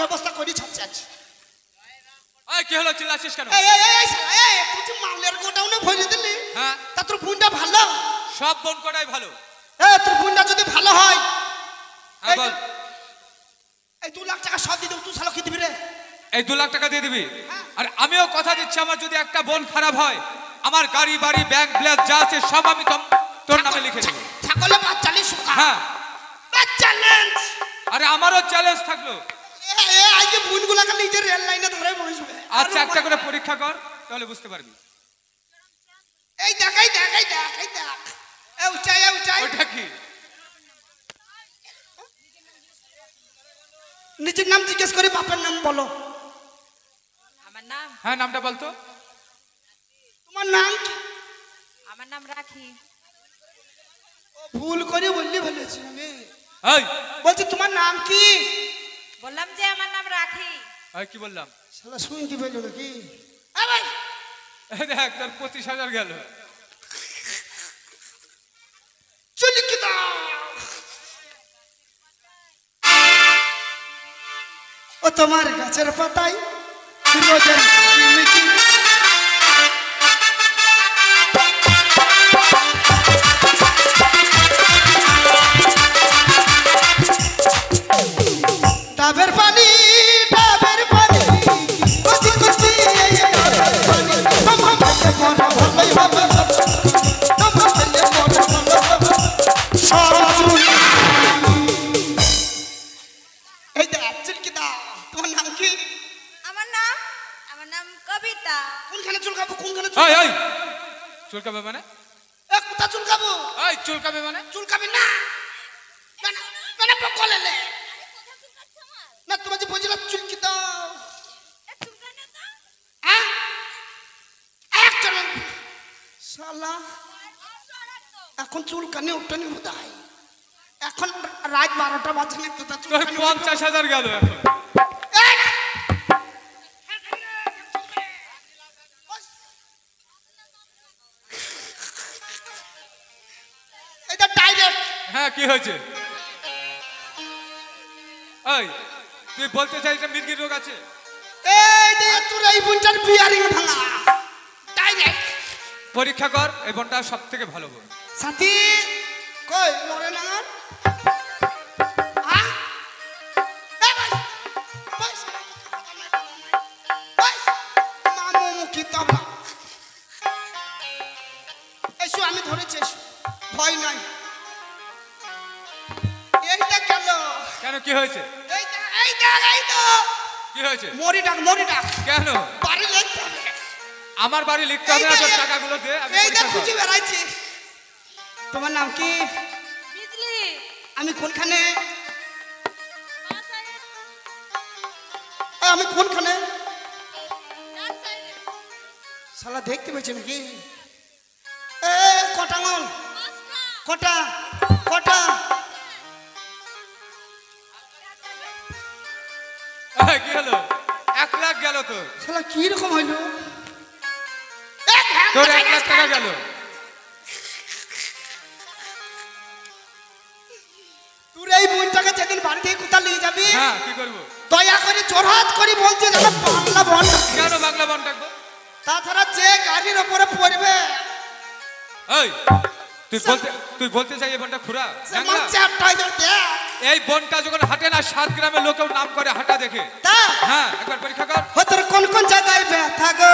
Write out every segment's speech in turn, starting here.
ব্যবস্থা করি ছাড়ছে আছে। এই কি হলো চিল্লাছিস কেন? এই এই এই শালা এই তুই যে মালের গোডাউনে ভরে দিলি। হ্যাঁ তা তোর বোনটা ভালো? সব বোন কটাই ভালো। এই তোর বোনটা যদি ভালো হয় হ্যাঁ বল। এই 2 লাখ টাকা সব দিয়ে দেব, তুই শালা কি দিবি রে? এই 2 লাখ টাকা দিয়ে দিবি? আর আমিও কথা দিচ্ছি আমার যদি একটা বোন খারাপ হয় আমার গাড়ি বাড়ি ব্যাংক ব্যালেন্স যা আছে সব আমি তোর নামে লিখে দেব। ছাগলে বাচ্চালি সুকা। হ্যাঁ চ্যালেঞ্জ। আরে আমারও চ্যালেঞ্জ থাকলো। এই আই যে বোনগুলাকে নিজে রেল লাইনে ধরে বসবে। আচ্ছা একটা করে পরীক্ষা কর তাহলে বুঝতে পারবি। এই দেখ এই দেখ এই দেখ এই দেখ এই উচাই এই উচাই। ওটা কি? নিজের নাম জিজ্ঞেস করে বাপের নাম বলো। আমার নাম? হ্যাঁ নামটা বলতো। তোমার নাম কি? আমার নাম রাখি। ভুল করে বললি বলেছি আমি। এই বলছি তোমার নাম কি? বললাম যে আমার নাম রাখি। এই কি বললাম? শালা শুনতে পেলো নাকি? এ ভাই এই দেখ তোর 25,000 গেল। চলি কি দাও ও তোমার গাছের পাতায় রোজের মিটি ডাবের পানি ডাবের পানি কচি কচি এই ডাবের পানি তোমার মনে ভালোই হবে তোমার মনে ভালো হবে সজুল। এই দেখ চুলকি দাও। তোমার নাম কি? আমার নাম কবিতা। কোনখানে চুলকাবো কোনখানে এই চুলকাবো? এই চুলকাবে মানে? এ কোথা চুলকাবো? এই চুলকাবে মানে? চুলকাবি না মানে মানে পকলে লে না। তোমার যে বলছিলাম চুলকি দাও। হ্যাঁ একটা শালা এখন চুলকানি উঠনি বোধহয়। এখন রাত 12টা বাজে না তো তা তোর চুলকানি 50,000 গেল এখন। এটা ডাইরেক্ট। হ্যাঁ কি হয়েছে? এই তুই বলতে চাই এটা মির্গির রোগ আছে? এই দে তোর এই বুনটার বিয়ারিং ভাঙা ডাইরেক্ট। পরীক্ষা কর এই বোনটা সবথেকে ভালো বোন। সাথী কই লরে না আ এ ভাই ভাই ভাই মামু মুখি তবা এসো আমি ধরেছি এসো ভয় নাই। এইটা গেল কেন কি হয়েছে? এইটা কি হয়েছে? মরি ডাক কেন? বাড়ি লিখতে হবে। আমার বাড়ি লিখতে হবে না, তোর টাকাগুলো দে আমি এইটা পরীক্ষা খুঁজে করব। বেড়াইছি। তোমার নাম কি? বিজলি। আমি কোনখানে? আমি কোনখানে? শালা দেখতে পেয়েছি নাকি? এ কটাঙ্গল কটা কটা এই কি হলো? 1 লাখ গেল তোর। শালা কি রকম হইলো? তোর 1 লাখ টাকা গেল। তুই এই বোনটাকে যেদিন বাড়ি থেকে কোথাও নিয়ে যাবি হ্যাঁ কি করব? দয়া করে জোরহাত করে বলছে যেন বাংলা বন। কেন বাংলা বন ডাকবো? তাছাড়া যে গাড়ির ওপরে পড়বে এই তুই বলতে চাই এই বনটা খুরা সে জাংলা? মানছে আপটাই দেখ এই বনটা যখন হাঁটে না 7 গ্রামের লোকেও নাম করে হাঁটা দেখে। তা হ্যাঁ একবার পরীক্ষা কর। তোর কোন কোন জায়গায় ব্যথা গো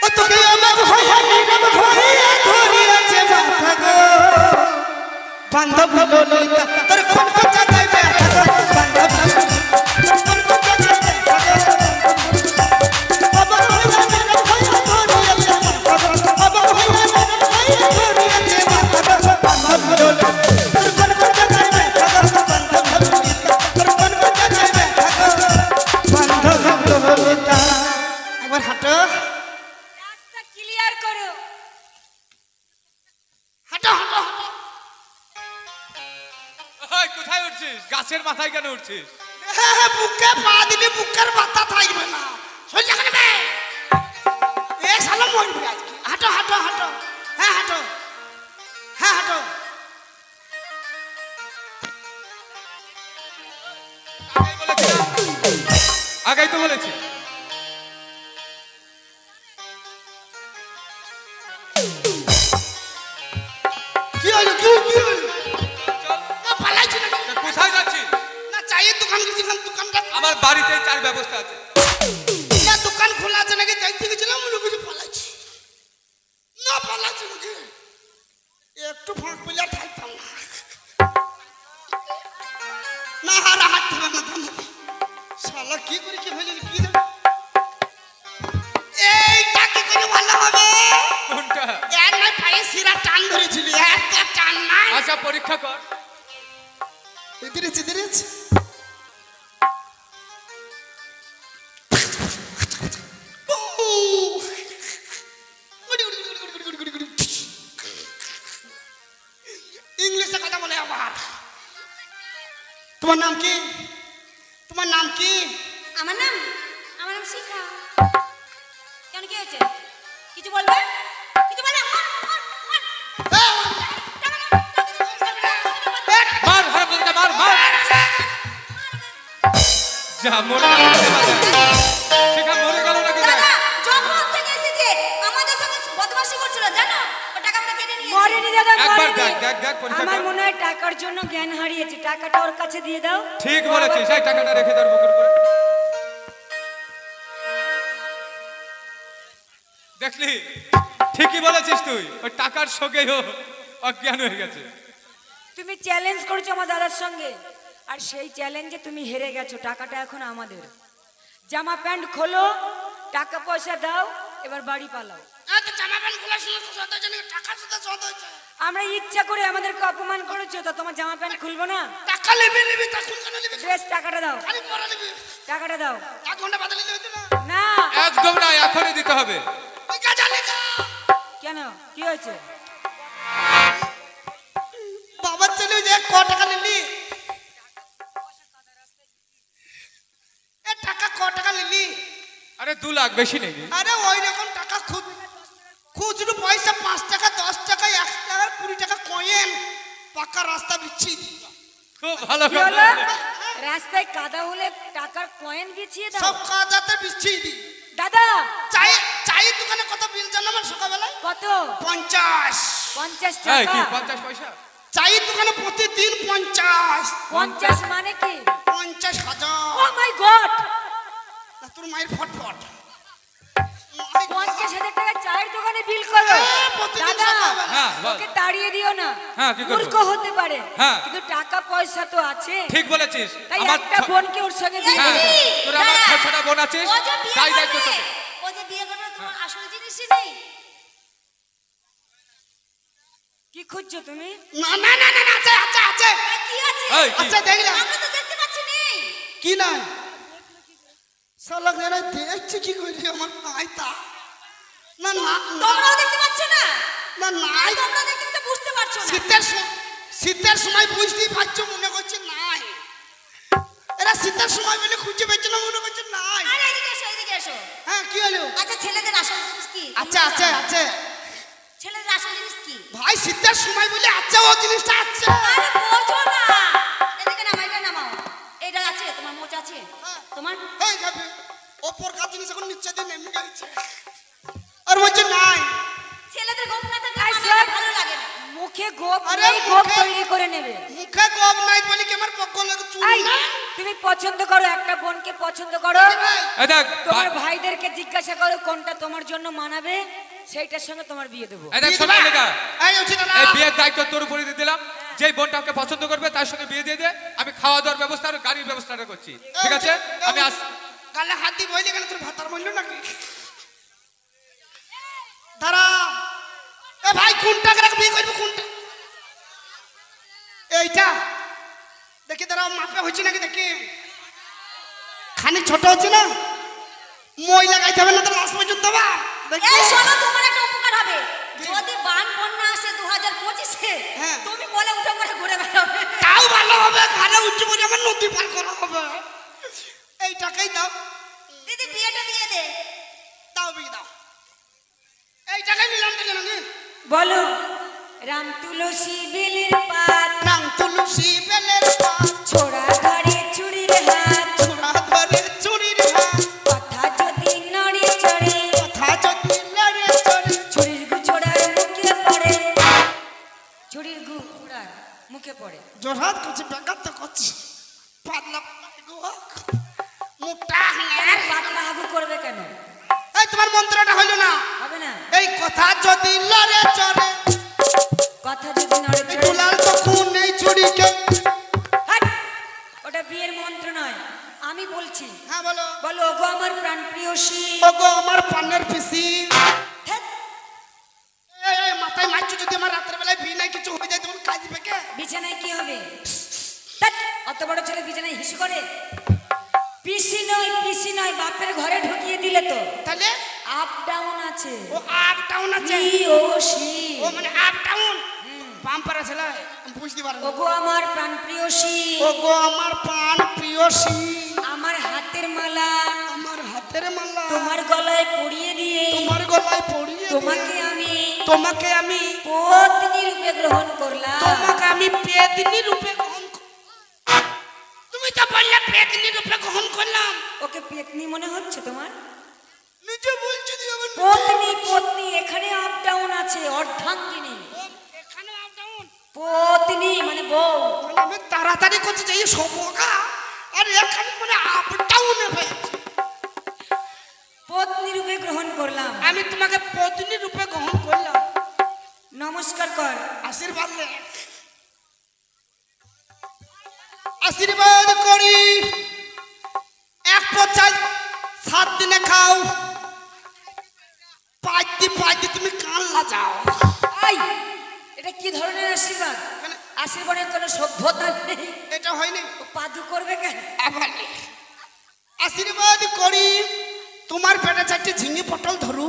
ও তোকে আমার ভয়া নীরব ভয়া ধরিয়াছে ব্যথা গো বান্ধব ললিতা তোর কোন কোন জায়গায় ব্যথা গো বান্ধব কোন কোন জায়গায় ব্যথা গো বাবা ভয়া নীরব ভয়া ধরিয়াছে ব্যথা গো বাবা ভয়া নীরব ভয়া ধরিয়াছে ব্যথা গো বান্ধব ললিতা তোর কোন কোন জায়গায় ব্যথা গো বান্ধব ললিতা তোর কোন কোন জায়গায় ব্যথা গো বান্ধব ললিতা। একবার হাঁটো রাস্তা ক্লিয়ার করো। হাঁটো হাঁটো হাঁটো। এই কোথায় উঠছিস? গাছের মাথায় কেন উঠছিস? বুকে পা দিলে বুকের বাতা থাকবে না সোজা করবে এ শালা মরবি আজকে। হাঁটো হাঁটো হাঁটো হ্যাঁ হাঁটো হ্যাঁ হাঁটো আগেই তো বলেছি। কি হলো কি কি হলো না পালাইছি না কোথায় যাচ্ছিস? না চায়ের দোকান গেছিলাম দোকানটা আমার বাড়িতে চার ব্যবস্থা আছে। না দোকান খোলা আছে নাকি দেখতে গেছিলাম মনে কিছু পালাইছি না পালাইছি নাকি একটু ফাঁক পেলে আর থাকতাম না না হারা হাত ধরে না থাম শালা কি করে কি হয়ে যাবে কি জানি এইটা কি করে ভালো হবে কোনটা? এর নাই পায়ে শিরা টান ধরেছিল এত টান নাই আচ্ছা পরীক্ষা কর। ধীরেছে ইংলিশে কথা বলে আবার তোমার নাম কি তোমার নাম কি আমার নাম শিখা। কেন কি হয়েছে? কিছু বলবে? কিছু বলবে? মার হারামজাদা মার মার। যা মরে গেল শিখা মরে গেল নাকি দেখ। দাদা যখন থেকে এসেছে আমাদের সঙ্গে বদমাশি করছিল জানো? ও টাকা আমরা কেটে নিয়েছি। মরেনি দাদা একবার মরেনি। দেখ পরীক্ষা আমার কর। মনে হয় টাকার জন্য জ্ঞান হারিয়েছে, টাকাটা ওর কাছে দিয়ে দাও। ঠিক বলেছিস, সেই টাকাটা রেখে তোর বুকের উপরে। দেখলি ঠিকই বলেছিস তুই, ওই টাকার শোকেই ও অজ্ঞান হয়ে গেছে। তুমি চ্যালেঞ্জ করেছো আমার দাদার সঙ্গে, আর সেই চ্যালেঞ্জে তুমি হেরে গেছো। টাকাটা এখন আমাদের। জামা প্যান্ট খোলো, টাকা পয়সা দাও, এবার বাড়ি পালাও। জামা প্যান্ট খোলার সময় সদ হয়েছে নাকি টাকা সাথে সদ হয়েছে আমরা ইচ্ছা করে আমাদেরকে অপমান করেছো, তো তোমার জামা প্যান্ট খুলবো না? টাকা নিবি তখন কেন নিবি বেশ টাকাটা দাও, খালি পরে নিবি টাকাটা দাও। 1 ঘন্টা বাদে নিতে হতো না না একদম না, এখনই দিতে হবে। ওই গাজা লেখা কেন কি হয়েছে? বাবার ছেলে যে ক টাকা নিলি এ টাকা ক টাকা নিলি আরে 2 লাখ বেশি নেই। আরে ওই রকম টাকা খুচরো পয়সা 5 টাকা 10 টাকা 1 টাকা 20 টাকা কয়েন পাকা রাস্তা বিচ্ছি খুব ভালো কি কথা হলো? বললি। রাস্তায় কাদা হলে টাকার কয়েন বিছিয়ে দাও। সব কাদাতে বিচ্ছি দি দাদা চায়ের দোকানে কত বিল জানো আমার সকালবেলায় কত? 50 50 এই কি টাকা। 50 পয়সা? চায়ের দোকানে প্রতিদিন 50 50 মানে কি? 50,000 ও মাই গড, না তোর মায়ের ফটফট 50,000 টাকা চায়ের দোকানে বিল করো? প্রতিদিন দাদা সকালবেলা। হ্যাঁ বল। ওকে তাড়িয়ে দিও না। হ্যাঁ, কি করবো? মূর্খ হতে পারে, হ্যাঁ। কিন্তু টাকা পয়সা তো আছে। ঠিক বলেছিস। তাই আমার একটা বোনকে ওর সঙ্গে বিয়ে হ্যাঁ, দিবি। তোর আমার দাদা, ছোট বোন আছিস, ও যে বিয়ে তাই দায়িত্ব করবে, তোকে। ও যে বিয়ে করবে তোমার আসল জিনিসই নেই। কি খুঁজছো তুমি? না আছে এ কি আছে? এই কি? আচ্ছা দেখলাম আমরা তো দেখতে পাচ্ছি নেই। কি না শালা গেরা দেখছি কি করি আমার নাই তা না তোমরাও দেখতে পাচ্ছ না? না নাই তোমরা দেখতে তো বুঝতে পারছো না। শীতের সময় বুঝতেই পারছো মনে করছে নাই এরা শীতের সময় বলে খুঁজে পেয়েছে না মনে করছে নাই আরে এদিকে এসো। হ্যাঁ কি হলো আচ্ছা ছেলেদের আসল জিনিস কি? আছে ছেলেদের আসল জিনিস কি? ভাই শীতের সময় বলে আছে ও জিনিসটা আছে আরে বোঝো না। এদিকে নামাও, এটা নামাও। এটা আছে, তোমার মোচ আছে? হ্যাঁ। তোমার হয়ে যাবে ওপর কাজ জিনিস এখন নিচে দিয়ে নেমে গেছে আর বলছে নাই ছেলেদের গোপ না থাকলে আই আমাদের স্যার, ভালো লাগে না। মুখে গোপ আরে নেই, গোপ মুখে- তৈরি করে নেবে। মুখে কম নাই বলি কি আমার পক্ষ লাগে চুল এই, না তুমি পছন্দ করো, একটা বোনকে পছন্দ করো, ভাই এই দেখ তোমার ভাইদেরকে জিজ্ঞাসা করো কোনটা তোমার জন্য মানাবে, সেইটার সঙ্গে তোমার বিয়ে দেবো। এই দেখ শোনা লেখা। এই উঠি না এই বিয়ের দায়িত্ব তোর উপরে দিয়ে দিলাম। যেই বোনটা আমাকে পছন্দ করবে তার সঙ্গে বিয়ে দিয়ে দে। আমি খাওয়া দাওয়ার ব্যবস্থা আর গাড়ির ব্যবস্থাটা করছি, ঠিক আছে? আমি আস গালে হাত দিয়ে বইলে গেলে তোর ভাতার বললো নাকি দাঁড়া এ ভাই কোনটা করে বিয়ে করবো কোনটা এইটা দেখি দাঁড়া মাপে হয়েছে নাকি দেখি খানি ছোট হচ্ছে না মই লাগাইতে হবে না তো লাস্ট পর্যন্ত বা দেখি এই শোনো, তোমার একটা উপকার হবে। যদি বান বন্যা আসে 2025-এ, হ্যাঁ। তুমি বলে উঠে করে ঘুরে বেড়াবে। তাও ভালো হবে ঘরে উঠে পড়ে আমার নদী পার করা হবে এই টাকাই দাও দিদি বিয়েটা দিয়ে দে। দাও বিয়ে দাও এই টাকাই নিলাম কেন নাকি বলো, রাম তুলসী বেলের পাত, নাম তুলসী বেলের পাত ছোড়া ধরে চুরির হাত, ছোড়া ধরে কার মুখে পড়ে? জোরহাত করছি, বেকার তো করছি। পাতলা মুখটা কেন পাতলা হাগু করবে কেন? এই তোমার মন্ত্রটা হইল না। হবে না। এই কথা যদি লড়ে চড়ে, কথা যদি নড়ে চড়ে, দুলাল তো খুন নেই চুরিকে। হাট! ওটা বিয়ের মন্ত্র নয়, আমি বলছি। হ্যাঁ বলো। বলো ওগো আমার প্রাণ প্রিয়সী। ওগো আমার পানের পিসি। ধ্যাৎ, এই মাথায় মারছো, যদি আমার রাতের বেলায় বিনায় কিছু হয়ে যায় তখন কাজ পেকে। বিছানায় কি হবে? ধ্যাৎ, অত বড় ছেলে বিছানায় হিস করে? পিসি নয়, বাপের ঘরে ঢুকিয়ে দিলে তো। তাহলে আপ ডাউন আছে। ও আপ ডাউন আছে। প্রিয়সী। ও মানে আপ ডাউন পাম্পার আছে না, আমি বুঝতে পারবো। ওগো আমার প্রাণ প্রিয়সী। ওগো আমার প্রাণ প্রিয়সী। আমার হাতের মালা আমার হাতের মালা তোমার গলায় পরিয়ে দিয়ে তোমার গলায় পরিয়ে তোমাকে আমি তোমাকে আমি পত্নী রূপে গ্রহণ করলাম। তোমাকে আমি পেদনি রূপে গ্রহণ তুমি তো বললে পেদনি রূপে গ্রহণ করলাম। ওকে পেতনি মনে হচ্ছে তোমার? নিজে বলছি তুই আবার পত্নী এখানে আপ ডাউন আছে, অর্ধাঙ্গিনী। এখানে আপ ডাউন পত্নী মানে বউ। মানে আমি তাড়াতাড়ি করছি যে এই সবকা, আর এখানে মানে আপ ডাউনে হয়েছে। পত্নী রূপে গ্রহণ করলাম। আমি তোমাকে পত্নী রূপে গ্রহণ করলাম। নমস্কার কর। আশীর্বাদ লে। আশীর্বাদ করি। এক পচাই 7 দিনে খাও, পাইতে তুমি কানলা যাও। আই, এটা কি ধরনের আশীর্বাদ? আশীর্বাদের কোনো সভ্যতা নেই। এটা হয়নি। ও পাদু করবে কেন? আবার আশীর্বাদ করি তোমার পেটে 4টি ঝিঙে পটল ধরু।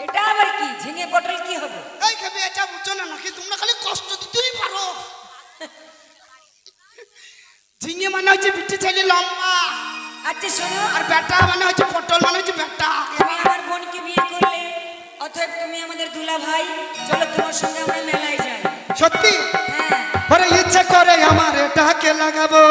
এটা আবার কি? ঝিঙে পটল কি হবে? এই খাবি এটা বুঝছো না নাকি? তোমরা খালি কষ্ট দিতেই পারো। ঝিঙে মানে হচ্ছে বিটি ছেলে লম্বা, আচ্ছা শোনো, আর বেটা মানে হচ্ছে পটল মানে হচ্ছে বেটা। তুমি আমার বোনকে বিয়ে করলে, অতএব তুমি আমাদের দুলা ভাই। চলো তোমার সঙ্গে আমরা মেলায় যাই। সত্যি? হ্যাঁ। ওরে ইচ্ছে করে আমার এটাকে লাগাবো।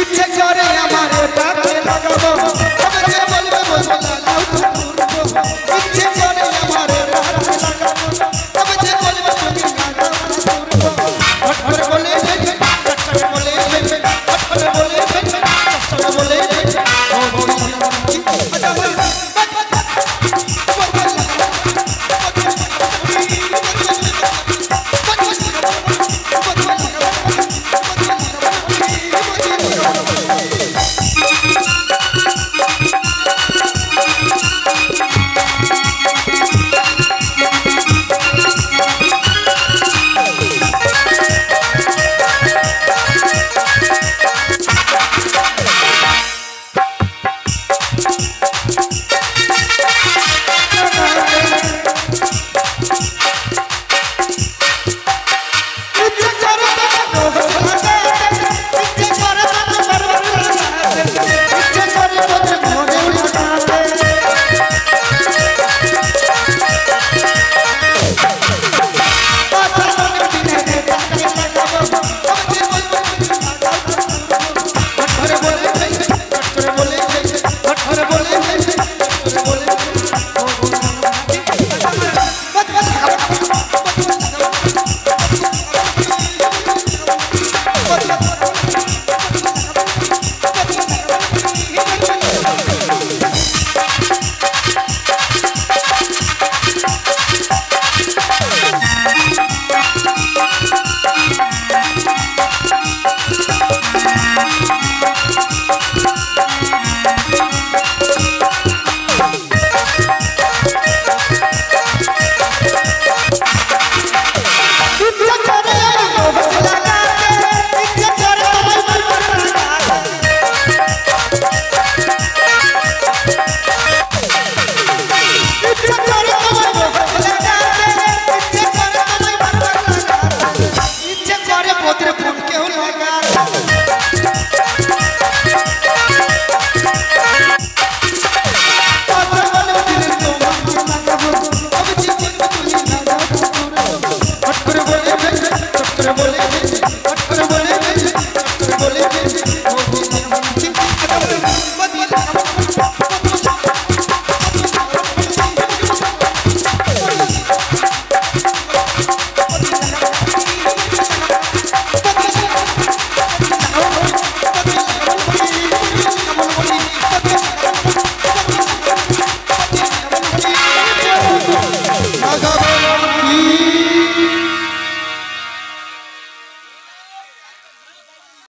ইচ্ছে করে আমার এটাকে লাগাবো, তবে যে বলবে বলবো লাগাও তো করবো। ইচ্ছে করে আমার এটাকে লাগাবো, তবে যে বলবে তুমি লাগাও তো করবো। হট বলে ফেলবে, চট বলে ফেলবে, হট বলে ফেলবে, চট বলে ফেলবে। ও বলি আচ্ছা বল বলে রে